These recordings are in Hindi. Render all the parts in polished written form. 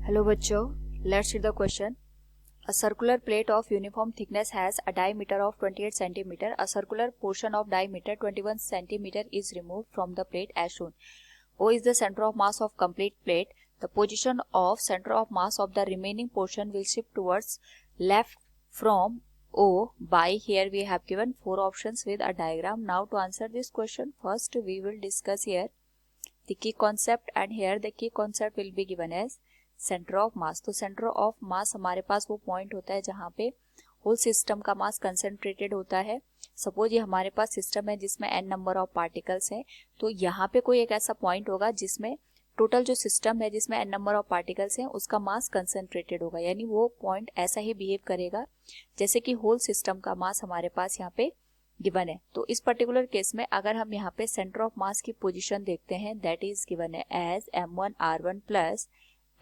हेलो बच्चों, let's read the question. A circular plate of uniform thickness has a diameter of 28 cm. A circular portion of diameter 21 cm is removed from the plate as shown. O is the center of mass of complete plate. The position of center of mass of the remaining portion will shift towards left from O by, here we have given 4 options with a diagram. Now to answer this question, first we will discuss here the key concept, and here the key concept will be given as centre of मास. तो सेंटर ऑफ मास हमारे पास वो पॉइंट होता है जहाँ पे होल सिस्टम का मास कंसेंट्रेटेड होता है. सपोज ये हमारे पास सिस्टम है जिसमें n नंबर ऑफ पार्टिकल्स हैं, तो यहाँ पे कोई एक ऐसा पॉइंट होगा जिसमें टोटल जो सिस्टम है जिसमें n नंबर ऑफ पार्टिकल्स हैं उसका मास कंसेंट्रेटेड होगा. यानी वो पॉइंट ऐसा ही बिहेव करेगा जैसे कि होल सिस्टम का मास हमारे पास यहाँ पे गिवन है. तो इस पर्टिकुलर केस में अगर हम यहाँ पे सेंटर ऑफ मास की पोजिशन देखते हैं, दैट इज गिवन है as m1r1 plus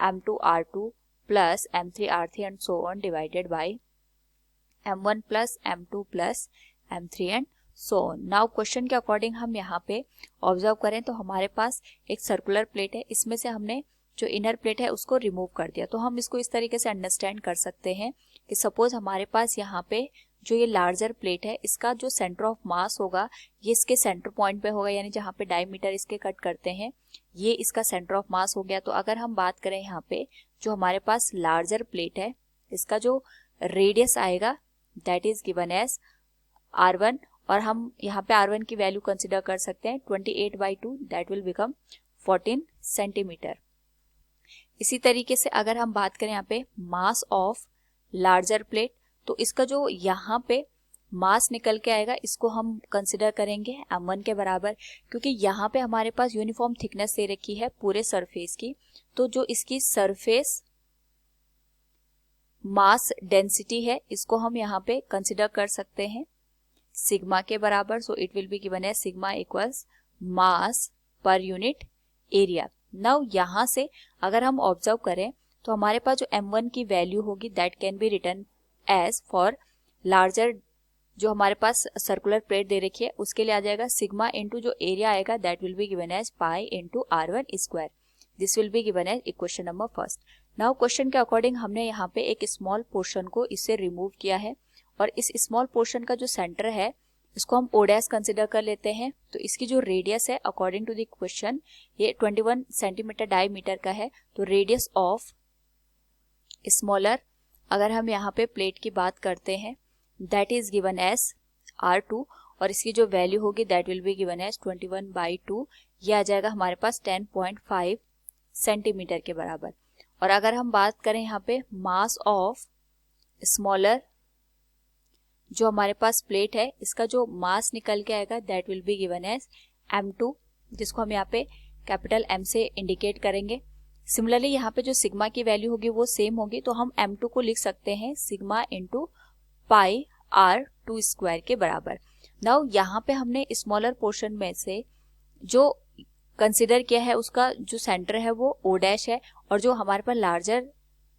m2 r2 plus m3 r3 and so on divided by m1 plus m2 plus m3 and so on. Now question के अकॉर्डिंग हम यहाँ पे ऑब्जर्व करें तो हमारे पास एक सर्कुलर प्लेट है, इसमें से हमने जो इनर प्लेट है उसको रिमूव कर दिया. तो हम इसको इस तरीके से अंडरस्टैंड कर सकते हैं कि सपोज हमारे पास यहाँ पे जो ये लार्जर प्लेट है इसका जो सेंटर ऑफ मास होगा ये इसके सेंटर पॉइंट पे होगा, यानी जहाँ पे डायमीटर इसके कट करते हैं ये इसका सेंटर ऑफ मास हो गया. तो अगर हम बात करें यहाँ पे जो हमारे पास लार्जर प्लेट है इसका जो रेडियस आएगा that is given as r1, और हम यहाँ पे r1 की वैल्यू कंसिडर कर सकते हैं 28/2, दैट विल बिकम 14 सेंटीमीटर. इसी तरीके से अगर हम बात करें यहाँ पे मास ऑफ लार्जर प्लेट, तो इसका जो यहाँ पे मास निकल के आएगा इसको हम कंसिडर करेंगे m1 के बराबर, क्योंकि यहाँ पे हमारे पास यूनिफॉर्म थिकनेस दे रखी है पूरे सरफेस की. तो जो इसकी सरफेस मास डेंसिटी है इसको हम यहाँ पे कंसिडर कर सकते हैं सिग्मा के बराबर. सो इट विल बी गिवन है सिग्मा इक्वल्स मास पर यूनिट एरिया. नाउ यहाँ से अगर हम ऑब्जर्व करें तो हमारे पास जो m1 की वैल्यू होगी that can be written as for larger, जो हमारे पास सर्कुलर प्लेट दे रखी है उसके लिए आ जाएगा सिग्मा इंटू जो एरिया आएगा that will be given as pi into r1 square. This will be given as equation number first. Now question के अकॉर्डिंग हमने यहाँ पे एक स्मॉल पोर्शन को इससे रिमूव किया है, और इस स्मॉल पोर्शन का जो सेंटर है इसको हम o डैश कंसिडर कर लेते हैं. तो इसकी जो रेडियस है अकॉर्डिंग टू द क्वेश्चन ये 21 सेंटीमीटर डायमीटर का है. तो रेडियस ऑफ स्मॉलर अगर हम यहाँ पे प्लेट की बात करते हैं that is given as r2, और इसकी जो वैल्यू होगी that will be given as 21/2. ये आ जाएगा हमारे पास 10.5 सेंटीमीटर के बराबर. और अगर हम बात करें यहाँ पे मास ऑफ स्मॉलर जो हमारे पास प्लेट है इसका जो मास निकल के आएगा that will be given as m2, जिसको हम यहाँ पे कैपिटल M से इंडिकेट करेंगे. सिमिलरली यहाँ पे जो सिग्मा की वैल्यू होगी वो सेम होगी, तो हम m2 को लिख सकते हैं सिग्मा इंटू पाई r2 स्क्वायर के बराबर. नाउ यहाँ पे हमने स्मॉलर पोर्शन में से जो कंसिडर किया है उसका जो सेंटर है वो o डैश है, और जो हमारे पास लार्जर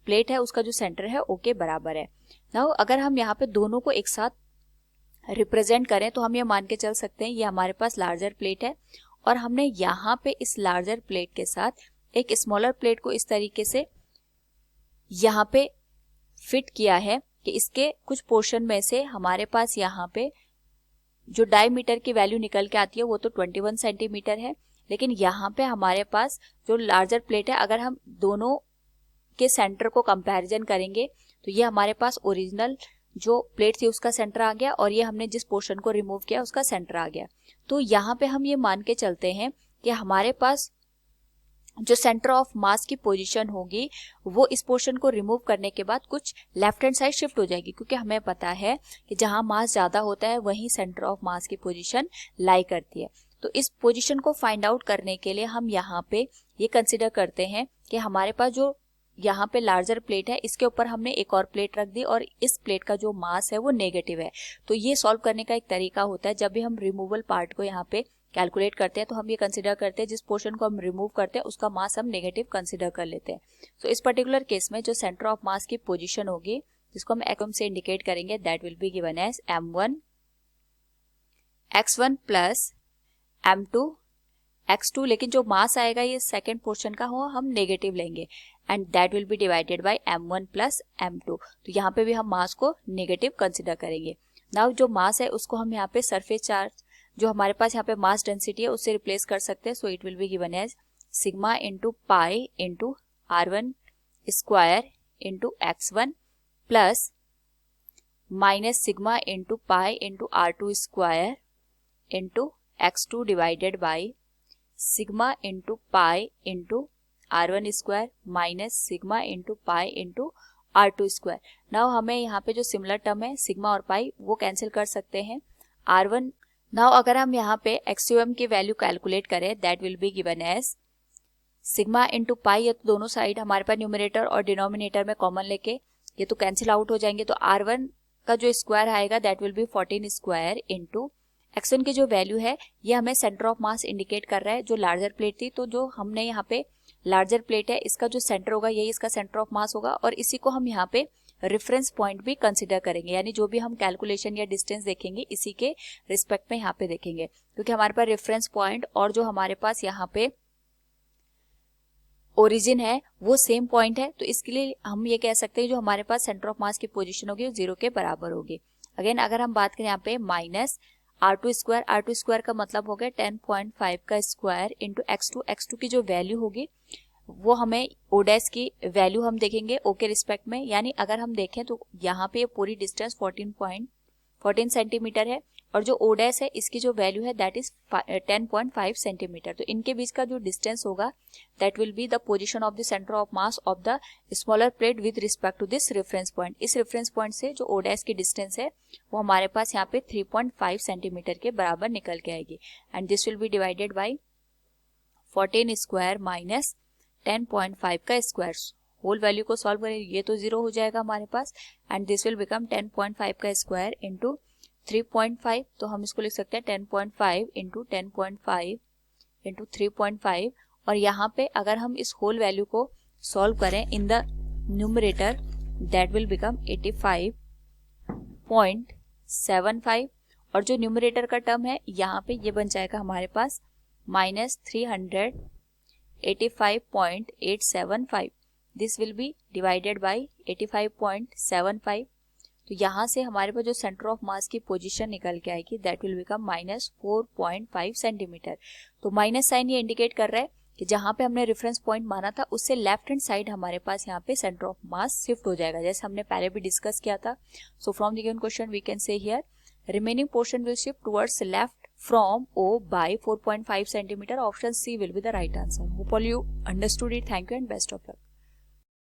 प्लेट है उसका जो सेंटर है o के बराबर है. नाउ अगर हम यहाँ पे दोनों को एक साथ रिप्रेजेंट करें तो हम ये मान के चल सकते हैं ये हमारे पास लार्जर प्लेट है, और हमने यहाँ पे इस लार्जर प्लेट के साथ एक स्मॉलर प्लेट को इस तरीके से यहाँ पे फिट किया है कि इसके कुछ पोर्शन में से हमारे पास यहाँ पे जो डायमीटर की वैल्यू निकल के आती है वो तो 21 सेंटीमीटर है, लेकिन यहाँ पे हमारे पास जो लार्जर प्लेट है अगर हम दोनों के सेंटर को कंपैरिजन करेंगे तो ये हमारे पास ओरिजिनल जो प्लेट थी उसका सेंटर आ गया, और ये हमने जिस पोर्शन को रिमूव किया उसका सेंटर आ गया. तो यहाँ पे हम ये मान के चलते हैं कि हमारे पास जो सेंटर ऑफ मास की पोजीशन होगी वो इस पोर्शन को रिमूव करने के बाद कुछ लेफ्ट हैंड साइड शिफ्ट हो जाएगी, क्योंकि हमें पता है कि जहां मास ज्यादा होता है वहीं सेंटर ऑफ मास की पोजीशन लाई करती है. तो इस पोजीशन को फाइंड आउट करने के लिए हम यहाँ पे ये कंसिडर करते हैं कि हमारे पास जो यहाँ पे लार्जर प्लेट है इसके ऊपर हमने एक और प्लेट रख दी और इस प्लेट का जो मास है वो नेगेटिव है. तो ये सॉल्व करने का एक तरीका होता है, जब भी हम रिमूवल पार्ट को यहाँ पे कैलकुलेट करते हैं तो हम ये कंसिडर करते हैं जिस पोर्शन को हम रिमूव करते हैं उसका मास हम नेगेटिव कंसिडर कर लेते हैं. तो इस पर्टिकुलर केस में जो सेंटर ऑफ मास की पोजीशन होगी जिसको हम एक्म से इंडिकेट करेंगे that will be given as m1 x1 plus m2 x2, लेकिन जो मास आएगा ये सेकेंड पोर्शन का हो हम नेगेटिव लेंगे and that will be divided by m1 plus m2। तो यहाँ पे भी हम मास को नेगेटिव कंसिडर करेंगे। नाउ जो मास है उसको हम यहाँ पे सरफेस चार्ज जो हमारे पास यहाँ पे मास डेंसिटी है उससे रिप्लेस कर सकते हैं। So it will be given as sigma into pi into r1 square into x1 plus minus sigma into pi into r2 square into x2 divided by sigma into pi into r1 square minus sigma into pi into r2 square. Now हमें यहाँ पे जो सिमिलर टर्म है सिग्मा और पाई वो कैंसिल कर सकते हैं r1। नाउ अगर हम यहाँ पे एक्सयूएम की वैल्यू कैलकुलेट करें that will be given as sigma into pi, या तो दोनों साइड हमारे पास न्यूमरेटर और डिनोमिनेटर में कॉमन लेके ये तो कैंसिल आउट हो जाएंगे। तो r1 का जो स्क्वायर आएगा that will B 14 square into x1 की जो वैल्यू है ये हमें सेंटर ऑफ मास इंडिकेट कर रहा है। जो लार्जर प्लेट थी तो जो हमने यहाँ पे लार्जर प्लेट है इसका जो सेंटर होगा यही इसका सेंटर ऑफ मास होगा और इसी को हम यहाँ पे रेफरेंस पॉइंट भी कंसिडर करेंगे, यानी जो भी हम कैलकुलेशन या डिस्टेंस देखेंगे इसी के रिस्पेक्ट में यहाँ पे देखेंगे, क्योंकि हमारे पास रेफरेंस पॉइंट और जो हमारे पास यहाँ पे ओरिजिन है वो सेम पॉइंट है। तो इसके लिए हम ये कह सकते हैं जो हमारे पास सेंटर ऑफ मास की पोजीशन होगी वो 0 के बराबर होगी। अगेन अगर हम बात करें यहाँ पे माइनस r2 स्क्वायर का मतलब हो गया 10.5 का स्क्वायर इंटू x2 की जो वैल्यू होगी वो हमें o डैश की वैल्यू हम देखेंगे o के रिस्पेक्ट में, यानी अगर हम देखें तो यहाँ पे पूरी डिस्टेंस 14 सेंटीमीटर है और जो o डैश है इसकी जो वैल्यू है दैट इज 10.5 सेंटीमीटर। तो इनके बीच का जो डिस्टेंस होगा that will be the position of the centre of mass of the smaller plate with respect to this reference point. इस रेफरेंस पॉइंट से जो o डैश की डिस्टेंस है वो हमारे पास यहाँ पे 3.5 सेंटीमीटर के बराबर निकल के आएगी and this will be divided by 14 square minus 10.5 का स्क्वायर। होल वैल्यू को सॉल्व करें ये तो 0 हो जाएगा हमारे पास एंड दिस विल बिकम 10.5 का स्क्वायर इंटू 3.5। तो हम इसको लिख सकते हैं 10.5 इंटू 10.5 इंटू 3.5 और यहाँ पे अगर हम इस होल वैल्यू को सॉल्व करें in the numerator that will become 85.75 और जो न्यूमरेटर का टर्म है यहाँ पे ये बन जाएगा हमारे पास minus 385.875। This will be divided by 85.75। तो यहाँ से हमारे पास जो सेंटर ऑफ मास की पोजीशन निकल के आएगी that will become minus 4.5 centimetre. तो माइनस साइन ये इंडिकेट कर रहा है कि जहाँ पे हमने रेफरेंस पॉइंट माना था उससे लेफ्ट हैंड साइड हमारे पास यहाँ पे सेंटर ऑफ मास शिफ्ट हो जाएगा, जैसे हमने पहले भी डिस्कस किया था। So from the given question we can say here remaining portion will shift towards left from O by 4.5 centimeter. Option C will be the right answer. Hope all you understood it. Thank you and best of luck.